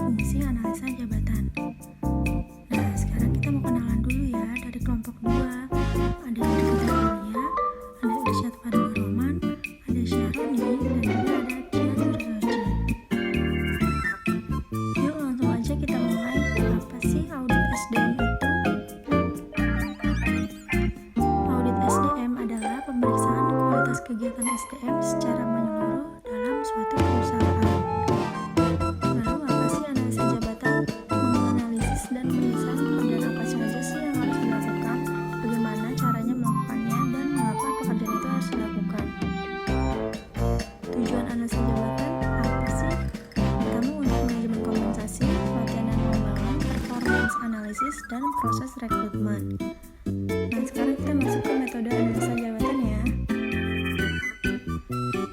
fungsi analisa jabatan. Nah, sekarang kita mau kenalan dulu ya dari kelompok 2. Ada Rita Alia, ada Irsyad Fadil Roman, ada Syaroni, dan juga ada Cia Nursoji. Yuk langsung aja kita mulai. Apa sih audit SDM itu? Audit SDM adalah pemeriksaan kualitas kegiatan SDM secara menyeluruh dalam suatu perusahaan. Lalu apa sih analisa jabatan? Menganalisis dan mendesain pekerjaan apa saja sih yang harus dilakukan, bagaimana caranya melakukannya, dan mengapa pekerjaan itu harus dilakukan. Tujuan analisa jabatan apa sih? Pertama, untuk manajemen kompensasi, pelatihan dan pengembangan, performance analysis, dan proses rekrutmen. Nah, sekarang kita masuk ke metode analisa jabatan ya.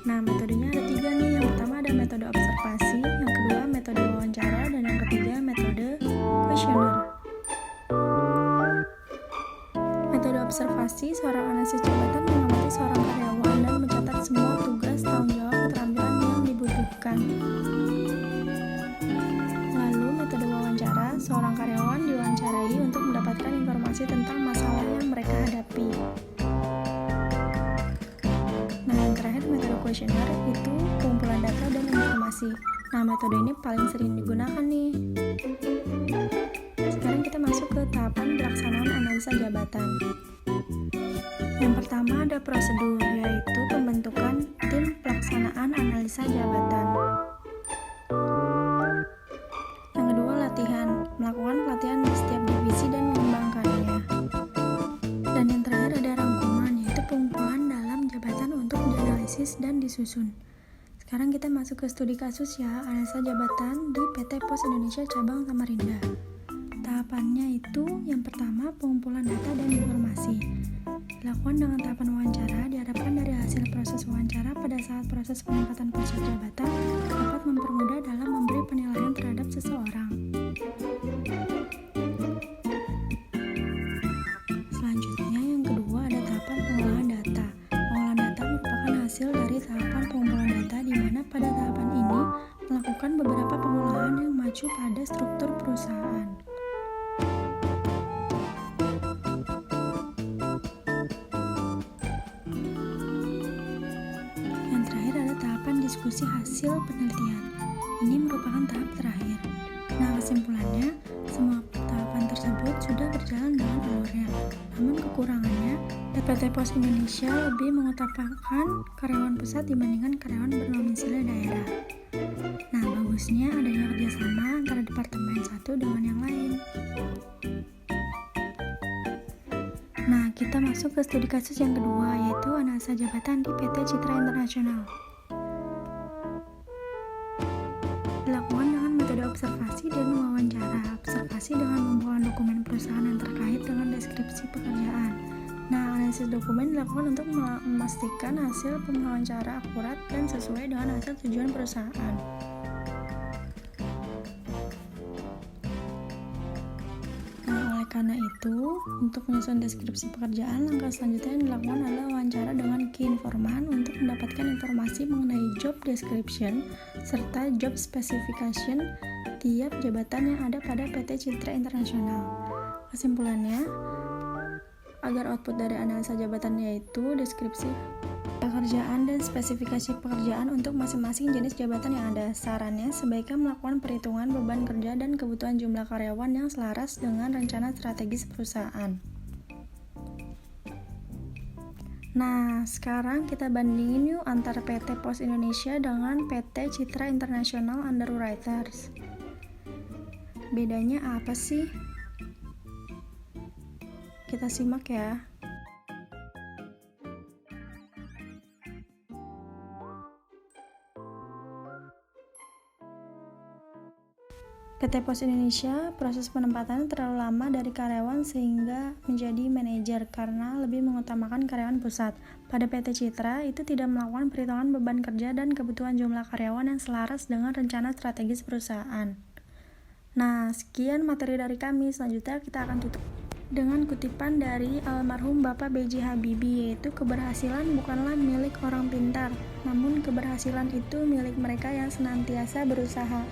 Nah, metodenya ada 3 nih. Yang pertama ada metode observasi, yang kedua metode wawancara, dan yang ketiga metode kuesioner. Metode observasi, seorang analisis jabatan mengamati seorang karyawan dan mencatat semua tugas, tanggung jawab, keterampilan yang dibutuhkan. Lalu metode wawancara, seorang karyawan diwawancarai untuk mendapatkan informasi tentang masalah yang mereka hadapi. Nah, yang terakhir metode kuesioner itu pengumpulan data dan informasi. Nah, metode ini paling sering digunakan nih. Sekarang kita masuk ke tahapan pelaksanaan analisa jabatan. Yang pertama ada prosedur, yaitu pembentukan tim pelaksanaan analisa jabatan. Yang kedua latihan, melakukan pelatihan di setiap divisi dan mengembangkannya. Dan yang terakhir ada rangkuman, yaitu pengumpulan dalam jabatan untuk dianalisis dan disusun. Sekarang kita masuk ke studi kasus ya, analisa jabatan di PT Pos Indonesia Cabang Samarinda. Tahapannya itu yang pertama pengumpulan data dan informasi. Dilakukan dengan tahapan wawancara, diharapkan dari hasil proses wawancara pada saat proses penempatan posisi jabatan dapat mempermudah dalam memberi penilaian terhadap seseorang. Selanjutnya yang kedua ada tahapan pengolahan data. Pengolahan data merupakan hasil dari tahapan pengumpulan data di mana pada tahapan ini melakukan beberapa pengolahan yang mengacu pada struktur perusahaan. Yang terakhir ada tahapan diskusi hasil penelitian. Ini merupakan tahap terakhir. Nah, kesimpulannya, semua tahapan tersebut sudah berjalan dengan alurnya. Namun kekurangannya, PT Pos Indonesia lebih mengutamakan karyawan pusat dibandingkan karyawan berdomisili daerah. Nah, bagusnya adanya kerjasama antara departemen satu dengan yang lain. Nah, kita masuk ke studi kasus yang kedua, yaitu analisa jabatan di PT Citra International. Dilakukan dengan metode observasi dan wawancara. Observasi dengan membawa dokumen perusahaan yang terkait dengan deskripsi pekerjaan. Nah, analisis dokumen dilakukan untuk memastikan hasil pewawancara akurat dan sesuai dengan hasil tujuan perusahaan. Nah, oleh karena itu, untuk menyusun deskripsi pekerjaan, langkah selanjutnya yang dilakukan adalah wawancara dengan key informan untuk mendapatkan informasi mengenai job description serta job specification tiap jabatan yang ada pada PT Citra International. Kesimpulannya, agar output dari analisa jabatan yaitu deskripsi pekerjaan dan spesifikasi pekerjaan untuk masing-masing jenis jabatan yang ada. Sarannya, sebaiknya melakukan perhitungan beban kerja dan kebutuhan jumlah karyawan yang selaras dengan rencana strategis perusahaan. Nah, sekarang kita bandingin yuk antara PT Pos Indonesia dengan PT Citra International Underwriters. Bedanya apa sih? Kita simak ya. PT Pos Indonesia, proses penempatan terlalu lama dari karyawan sehingga menjadi manajer karena lebih mengutamakan karyawan pusat. Pada PT Citra, itu tidak melakukan perhitungan beban kerja dan kebutuhan jumlah karyawan yang selaras dengan rencana strategis perusahaan. Nah, sekian materi dari kami. Selanjutnya kita akan tutup dengan kutipan dari almarhum Bapak B.J. Habibie, yaitu keberhasilan bukanlah milik orang pintar, namun keberhasilan itu milik mereka yang senantiasa berusaha.